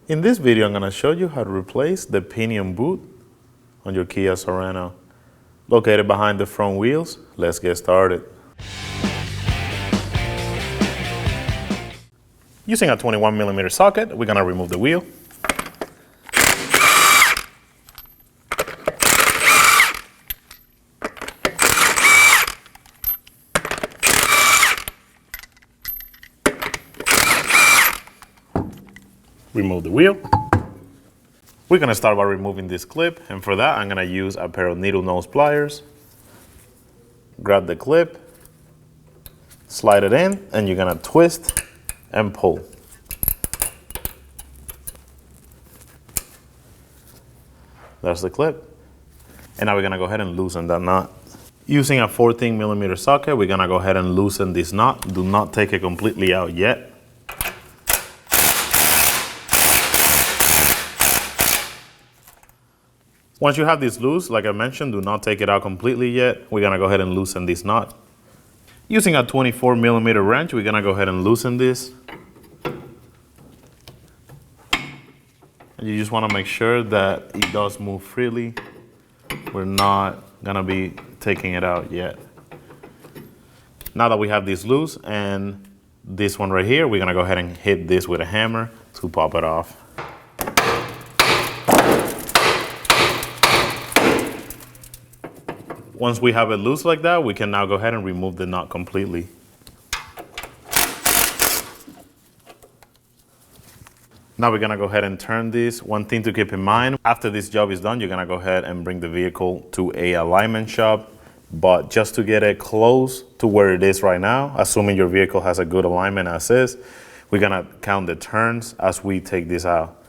In this video, I'm going to show you how to replace the pinion boot on your Kia Sorento. Located behind the front wheels, let's get started. Using a 21mm socket, we're going to remove the wheel. Remove the wheel. We're going to start by removing this clip, and for that I'm going to use a pair of needle nose pliers. Grab the clip, slide it in, and you're going to twist and pull. That's the clip. And now we're going to go ahead and loosen that knot. Using a 14mm socket, we're going to go ahead and loosen this knot. Do not take it completely out yet. Once you have this loose, like I mentioned, do not take it out completely yet. We're gonna go ahead and loosen this knot. Using a 24mm wrench, we're gonna go ahead and loosen this. And you just wanna make sure that it does move freely. We're not gonna be taking it out yet. Now that we have this loose and this one right here, we're gonna go ahead and hit this with a hammer to pop it off. Once we have it loose like that, we can now go ahead and remove the knot completely. Now we're gonna go ahead and turn this. One thing to keep in mind, after this job is done, you're gonna go ahead and bring the vehicle to a alignment shop. But just to get it close to where it is right now, assuming your vehicle has a good alignment as is, we're gonna count the turns as we take this out.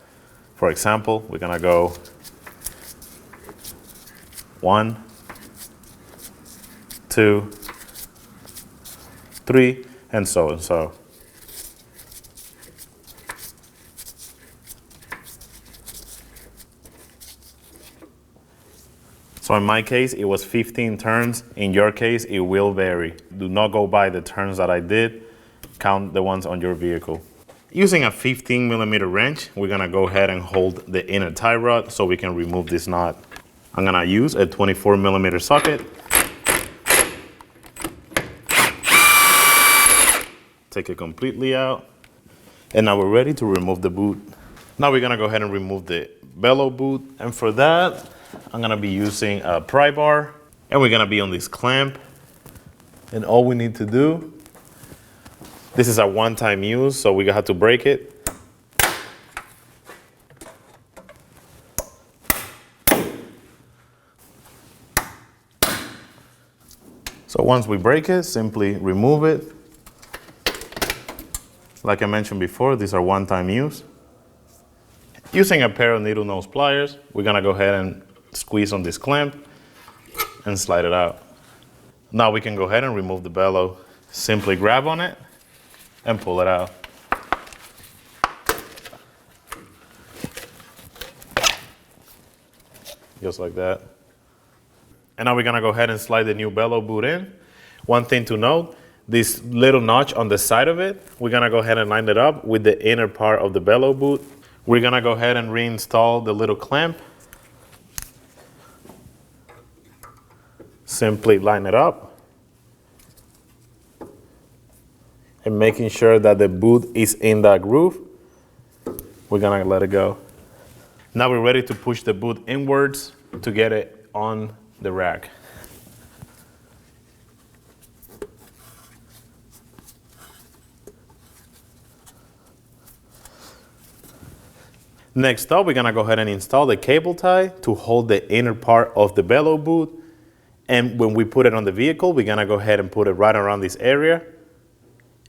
For example, we're gonna go 1, 2, 3, and so and so. So in my case, it was 15 turns. In your case, it will vary. Do not go by the turns that I did. Count the ones on your vehicle. Using a 15mm wrench, we're gonna go ahead and hold the inner tie rod so we can remove this knot. I'm gonna use a 24mm socket. Take it completely out. And now we're ready to remove the boot. Now we're gonna go ahead and remove the bellow boot. And for that, I'm gonna be using a pry bar. And we're gonna be on this clamp. And all we need to do, this is a one-time use, so we have to break it. So once we break it, simply remove it. Like I mentioned before, these are one-time use. Using a pair of needle nose pliers, we're gonna go ahead and squeeze on this clamp and slide it out. Now we can go ahead and remove the bellow. Simply grab on it and pull it out. Just like that. And now we're gonna go ahead and slide the new bellow boot in. One thing to note, this little notch on the side of it, we're gonna go ahead and line it up with the inner part of the bellow boot. We're gonna go ahead and reinstall the little clamp. Simply line it up. And making sure that the boot is in that groove, we're gonna let it go. Now we're ready to push the boot inwards to get it on the rack. Next up, we're gonna go ahead and install the cable tie to hold the inner part of the bellow boot. And when we put it on the vehicle, we're gonna go ahead and put it right around this area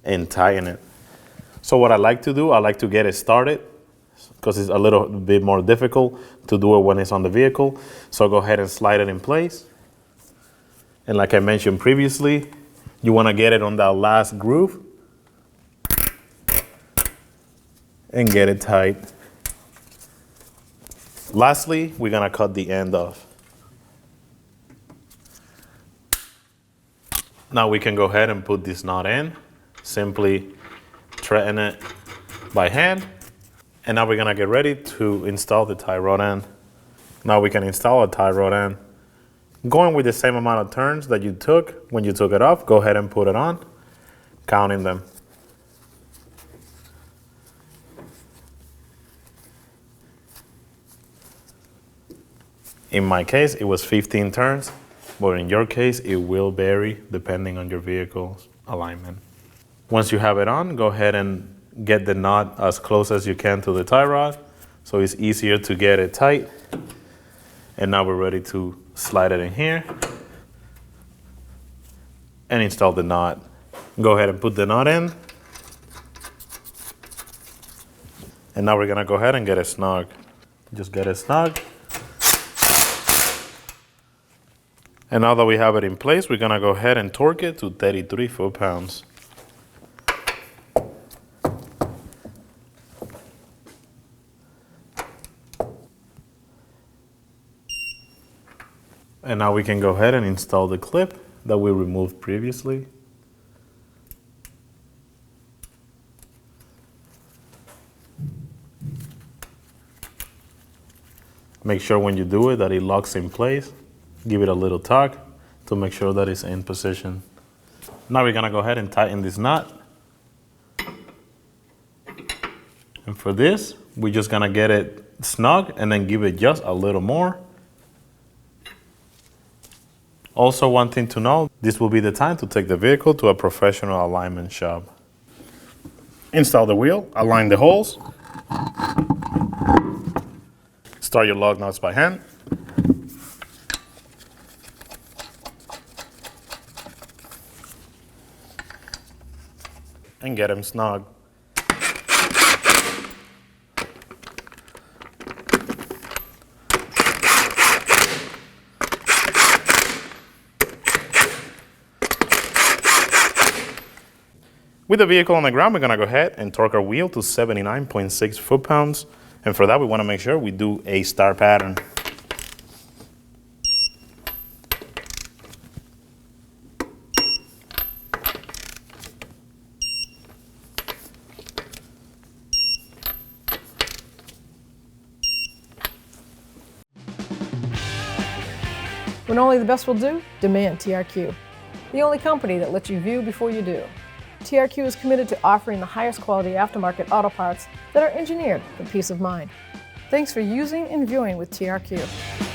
and tighten it. So what I like to do, I like to get it started because it's a little bit more difficult to do it when it's on the vehicle. So go ahead and slide it in place. And like I mentioned previously, you wanna get it on that last groove and get it tight. Lastly, we're gonna cut the end off. Now we can go ahead and put this knot in. Simply threaten it by hand And now we're gonna get ready to install the tie rod end. Now we can install a tie rod end. Going with the same amount of turns that you took when you took it off, go ahead and put it on, counting them. In my case, it was 15 turns, but in your case, it will vary depending on your vehicle's alignment. Once you have it on, go ahead and get the knot as close as you can to the tie rod, so it's easier to get it tight. And now we're ready to slide it in here and install the knot. Go ahead and put the knot in. And now we're gonna go ahead and get it snug. Just get it snug. And now that we have it in place, we're gonna go ahead and torque it to 33 foot-pounds. And now we can go ahead and install the clip that we removed previously. Make sure when you do it that it locks in place. Give it a little tug to make sure that it's in position. Now we're gonna go ahead and tighten this knot. And for this, we're just gonna get it snug and then give it just a little more. Also, one thing to know, this will be the time to take the vehicle to a professional alignment shop. Install the wheel, align the holes. Start your lug nuts by hand. And get them snug. With the vehicle on the ground, we're gonna go ahead and torque our wheel to 79.6 foot-pounds. And for that, we wanna make sure we do a star pattern. When only the best will do, demand TRQ. The only company that lets you view before you do. TRQ is committed to offering the highest quality aftermarket auto parts that are engineered for peace of mind. Thanks for using and viewing with TRQ.